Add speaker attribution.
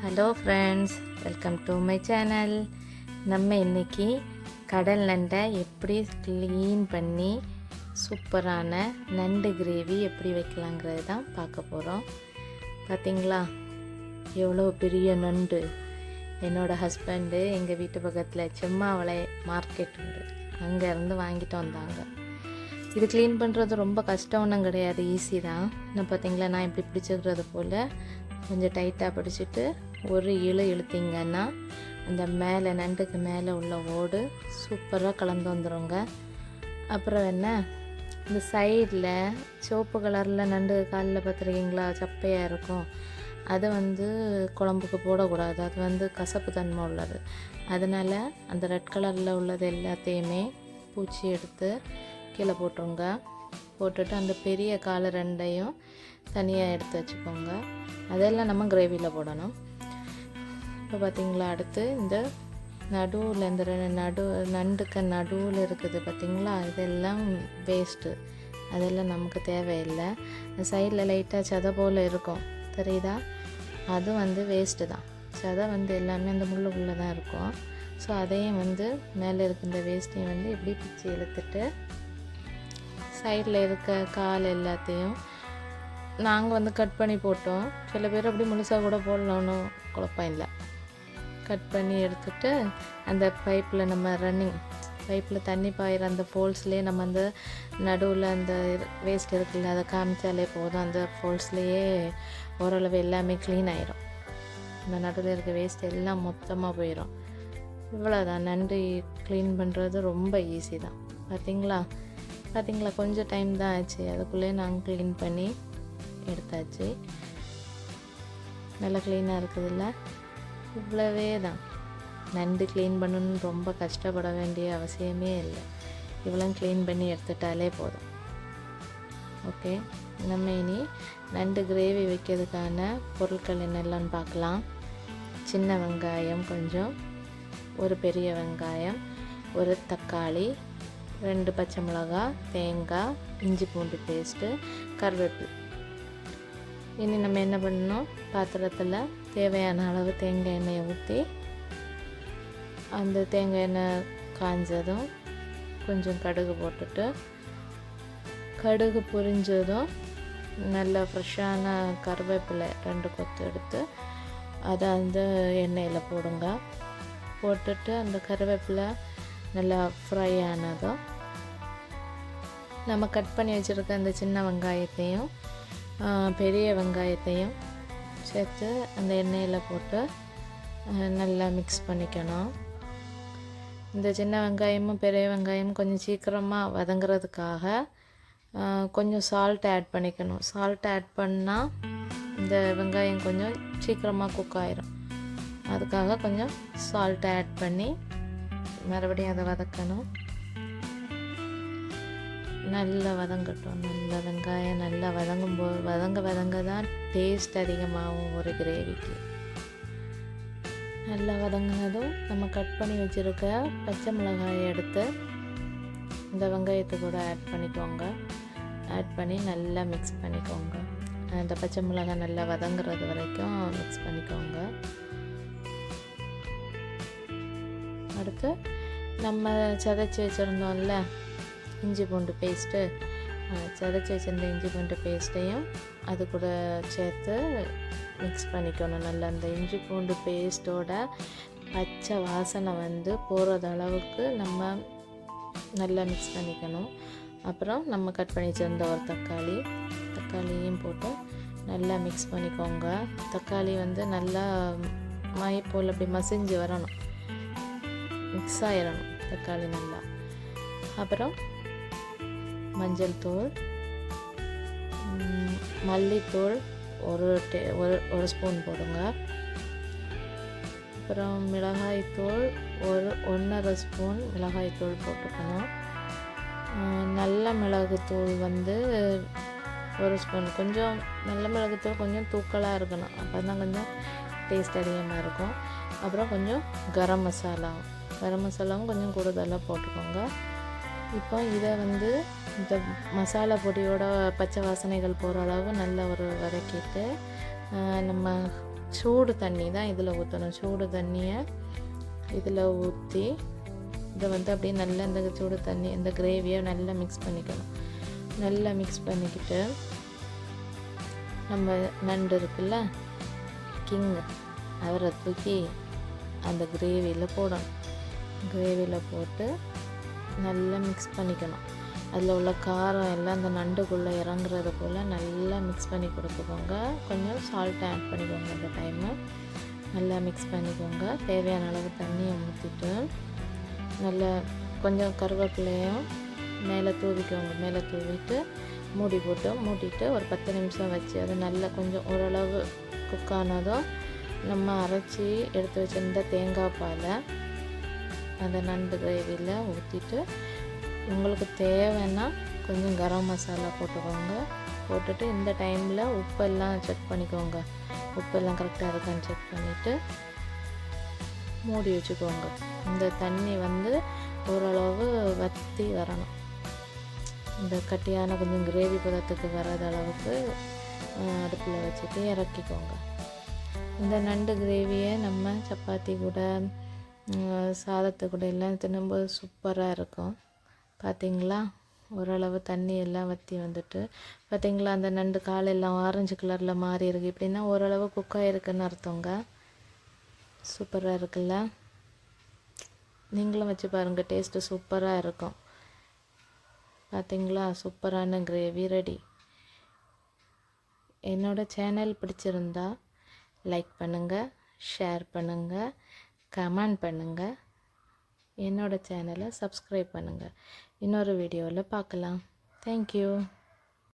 Speaker 1: Hello friends, welcome to my channel. நம்ம இன்றைக்கி கடல் நண்டை எப்படி க்ளீன் பண்ணி சூப்பரான நண்டு கிரேவி எப்படி வைக்கலாங்கிறது தான் பார்க்க போகிறோம். பார்த்திங்களா எவ்வளோ பெரிய நண்டு. என்னோடய ஹஸ்பண்டு எங்கள் வீட்டு பக்கத்தில் செம்மாவளை மார்க்கெட் உண்டு, அங்கேருந்து வாங்கிட்டு வந்தாங்க. இது க்ளீன் பண்ணுறது ரொம்ப கஷ்டம் ஒன்றும் கிடையாது, ஈஸி தான். இன்னும் பார்த்திங்களா, நான் இப்படி பிடிச்சிக்கிறது போல் கொஞ்சம் டைட்டாக பிடிச்சிட்டு ஒரு இழுத்திங்கன்னா அந்த மேலே நண்டுக்கு மேலே உள்ள ஓடு சூப்பராக கலந்து வந்துடுங்க. அப்புறம் என்ன, இந்த சைடில் சிவப்பு கலரில் நண்டு காலில் பார்த்துருக்கீங்களா, சப்பையாக இருக்கும். அதை குழம்புக்கு போடக்கூடாது, அது கசப்பு தன்மை உள்ளது. அதனால் அந்த ரெட் கலரில் உள்ளது எல்லாத்தையுமே பூச்சி எடுத்து கீழே போட்டுருங்க. போட்டுட்டு அந்த பெரிய காலை ரெண்டையும் தனியாக எடுத்து வச்சுக்கோங்க. அதெல்லாம் நம்ம கிரேவியில் போடணும். இப்போ பார்த்திங்களா, அடுத்து இந்த நடுவில் இந்த நண்டுக்கு நடுவில் இருக்குது பார்த்திங்களா, இதெல்லாம் வேஸ்ட்டு, அதெல்லாம் நமக்கு தேவையில்லை. சைடில் லைட்டாக சதை போல் இருக்கும், தெரியுதா, அது வேஸ்ட்டு தான். சதை எல்லாமே அந்த முள்ளுக்குள்ளே தான் இருக்கும். ஸோ அதையும் மேலே இருக்க இந்த வேஸ்ட்டையும் இப்படி பிச்சு இழுத்துட்டு சைடில் இருக்க கால் எல்லாத்தையும் நாங்கள் கட் பண்ணி போட்டோம். சில பேர் அப்படி முழுசாக கூட போடலான்னு குழப்பம் இல்லை. கட் பண்ணி எடுத்துகிட்டு அந்த பைப்பில் நம்ம ரன்னிங் பைப்பில் தண்ணி பாயிற அந்த ஃபோல்ஸ்லேயே நம்ம அந்த நடுவில் அந்த வேஸ்ட் இருக்குல்ல, அதை காமிச்சாலே போதும். அந்த ஃபோல்ஸ்லேயே ஓரளவு எல்லாமே க்ளீன் ஆயிரும். அந்த நடுவில் இருக்க வேஸ்ட் எல்லாம் மொத்தமாக போயிடும். இவ்வளோதான், நண்டு க்ளீன் பண்ணுறது ரொம்ப ஈஸி தான். பார்த்திங்களா கொஞ்சம் டைம் தான் ஆச்சு, அதுக்குள்ளே நாங்கள் க்ளீன் பண்ணி எடுத்தாச்சு. நல்லா க்ளீனாக இருக்குதுல்ல, இவ்வளவே தான். நண்டு க்ளீன் பண்ணணுன்னு ரொம்ப கஷ்டப்பட வேண்டிய அவசியமே இல்லை, இவ்வளோ க்ளீன் பண்ணி எடுத்துட்டாலே போதும். ஓகே, நம்ம இனி நண்டு கிரேவி வைக்கிறதுக்கான பொருட்கள் என்னெல்லாம்னு பார்க்கலாம். சின்ன வெங்காயம் கொஞ்சம், ஒரு பெரிய வெங்காயம், ஒரு தக்காளி, 2 பச்சை மிளகாய், தேங்காய், இஞ்சி பூண்டு பேஸ்ட்டு, கருவேப்பிலை. இனி நம்ம என்ன பண்ணணும், பாத்திரத்தில் தேவையான அளவு தேங்காய் எண்ணெயை ஊற்றி அந்த தேங்காய் எண்ணெய் காஞ்சதும் கொஞ்சம் கடுகு போட்டுட்டு, கடுகு பொரிஞ்சதும் நல்ல ஃப்ரெஷ்ஷான கருவேப்பிலை 2 கொத்து எடுத்து அதை அந்த எண்ணெயில் போடுங்க. போட்டுட்டு அந்த கருவேப்பிலை நல்லா ஃப்ரை ஆனதும் நம்ம கட் பண்ணி வச்சுருக்க அந்த சின்ன வெங்காயத்தையும் பெரிய வெங்காயத்தையும் சேர்த்து அந்த எண்ணெயில் போட்டு நல்லா மிக்ஸ் பண்ணிக்கணும். இந்த சின்ன வெங்காயமும் பெரிய வெங்காயமும் கொஞ்சம் சீக்கிரமாக வதங்குறதுக்காக கொஞ்சம் சால்ட் ஆட் பண்ணிக்கணும். சால்ட் ஆட் பண்ணால் இந்த வெங்காயம் கொஞ்சம் சீக்கிரமாக குக் ஆயிரும். அதுக்காக கொஞ்சம் சால்ட் ஆட் பண்ணி மறுபடியும் அதை வதக்கணும். நல்லா வதங்கட்டும். நல்லா வெங்காயம் நல்லா வதங்க தான் டேஸ்ட் அதிகமாகும் ஒரு கிரேவிக்கு. நல்லா வதங்கினதும் நம்ம கட் பண்ணி வச்சுருக்க பச்சை மிளகாயை எடுத்து இந்த வெங்காயத்தை கூட ஆட் பண்ணிக்கோங்க. ஆட் பண்ணி நல்லா மிக்ஸ் பண்ணிக்கோங்க. அந்த பச்சை மிளகாய் நல்லா வதங்குறது வரைக்கும் மிக்ஸ் பண்ணிக்கோங்க. அடுத்து நம்ம சதைச்சி வச்சுருந்தோம்ல இஞ்சி பூண்டு பேஸ்ட்டு, சதைச்சி வச்சுருந்த இஞ்சி பூண்டு பேஸ்ட்டையும் அது கூட சேர்த்து மிக்ஸ் பண்ணிக்கணும். நல்லா அந்த இஞ்சி பூண்டு பேஸ்ட்டோட பச்சை வாசனை போகிறது அளவுக்கு நம்ம நல்லா மிக்ஸ் பண்ணிக்கணும். அப்புறம் நம்ம கட் பண்ணி வச்சுருந்த ஒரு தக்காளியும் போட்டு நல்லா மிக்ஸ் பண்ணிக்கோங்க. தக்காளி நல்லா மை போல் அப்படி மசிஞ்சு வரணும், மிக்ஸ் ஆயிடணும் தக்காளி நல்லா. அப்புறம் மஞ்சள் தூள், மல்லித்தூள் ஒரு ஸ்பூன் போடுங்க. அப்புறம் மிளகாய்த்தூள் 1.5 ஸ்பூன் மிளகாய்த்தூள் போட்டுக்கணும். நல்ல மிளகுத்தூள் 1 ஸ்பூன். கொஞ்சம் நல்ல மிளகுத்தூள் கொஞ்சம் தூக்கலாக இருக்கணும், அப்போ தான் கொஞ்சம் டேஸ்ட் அதிகமாக இருக்கும். அப்புறம் கொஞ்சம் கரம் மசாலாவும் கொஞ்சம் கூடுதலாக போட்டுக்கோங்க. இப்போ இதை இந்த மசாலா பொடியோட பச்சை வாசனைகள் போகிற அளவு நல்லா ஒரு வதக்கிட்டு நம்ம சூடு தண்ணி தான் இதில் ஊற்றணும். சூடு தண்ணியை இதில் ஊற்றி இதை வந்து அப்படியே நல்லா இந்த சூடு தண்ணி இந்த கிரேவியை நல்லா மிக்ஸ் பண்ணிக்கணும். நல்லா மிக்ஸ் பண்ணிக்கிட்டு நம்ம நண்டு இருக்குல்ல கிங், அவரை தூக்கி அந்த கிரேவியில் போடணும். கிரேவியில் போட்டு நல்லா மிக்ஸ் பண்ணிக்கணும். அதில் உள்ள காரம் எல்லாம் அந்த நண்டுக்குள்ளே இறங்குறது போல் நல்லா மிக்ஸ் பண்ணி கொடுத்துக்கோங்க. கொஞ்சம் சால்ட்டை ஆட் பண்ணிக்கோங்க. அந்த டைமு நல்லா மிக்ஸ் பண்ணிக்கோங்க. தேவையான அளவு தண்ணியை ஊற்றிட்டு நல்லா கொஞ்சம் கருவேப்பிலையும் மேலே தூவிக்கோங்க. மேலே தூவிட்டு மூடி போட்டு மூடிட்டு ஒரு 10 நிமிஷம் வச்சு அது நல்லா கொஞ்சம் ஓரளவு குக் ஆனதும் நம்ம அரைச்சி எடுத்து வச்சிருந்த தேங்காய் பாலை அந்த நண்டு கிரேவியில் ஊற்றிட்டு உங்களுக்கு தேவைன்னா கொஞ்சம் கரம் மசாலா போட்டுக்கோங்க. போட்டுட்டு இந்த டைமில் உப்பெல்லாம் செக் பண்ணிக்கோங்க. உப்பெல்லாம் கரெக்டாக இருக்கான்னு செக் பண்ணிவிட்டு மூடி வச்சுக்கோங்க. இந்த தண்ணி வந்து ஓரளவு வற்றி வரணும். இந்த கட்டியான கொஞ்சம் கிரேவி பதத்துக்கு வராத அளவுக்கு அடுப்பில் வச்சுட்டு இறக்கிக்கோங்க. இந்த நண்டு கிரேவியை நம்ம சப்பாத்தி கூட சாதத்து கூட எல்லாம் தின்னும்போது சூப்பராக இருக்கும். பார்த்திங்களா, ஓரளவு தண்ணி எல்லாம் வற்றி வந்துட்டு பார்த்திங்களா, அந்த நண்டு காலெல்லாம் ஆரஞ்சு கலரில் மாறி இருக்குது. இப்படின்னா ஓரளவு குக்காக இருக்குதுன்னு அர்த்தங்க. சூப்பராக இருக்குல்ல, நீங்களும் வச்சு பாருங்கள், டேஸ்ட்டு சூப்பராக இருக்கும். பார்த்திங்களா, சூப்பரான கிரேவி ரெடி. என்னோடய சேனல் பிடிச்சிருந்தா லைக் பண்ணுங்கள், ஷேர் பண்ணுங்கள், கமெண்ட் பண்ணுங்கள். என்னோடய சேனலை சப்ஸ்கிரைப் பண்ணுங்கள். இன்னொரு வீடியோவில் பார்க்கலாம். தேங்க்யூ.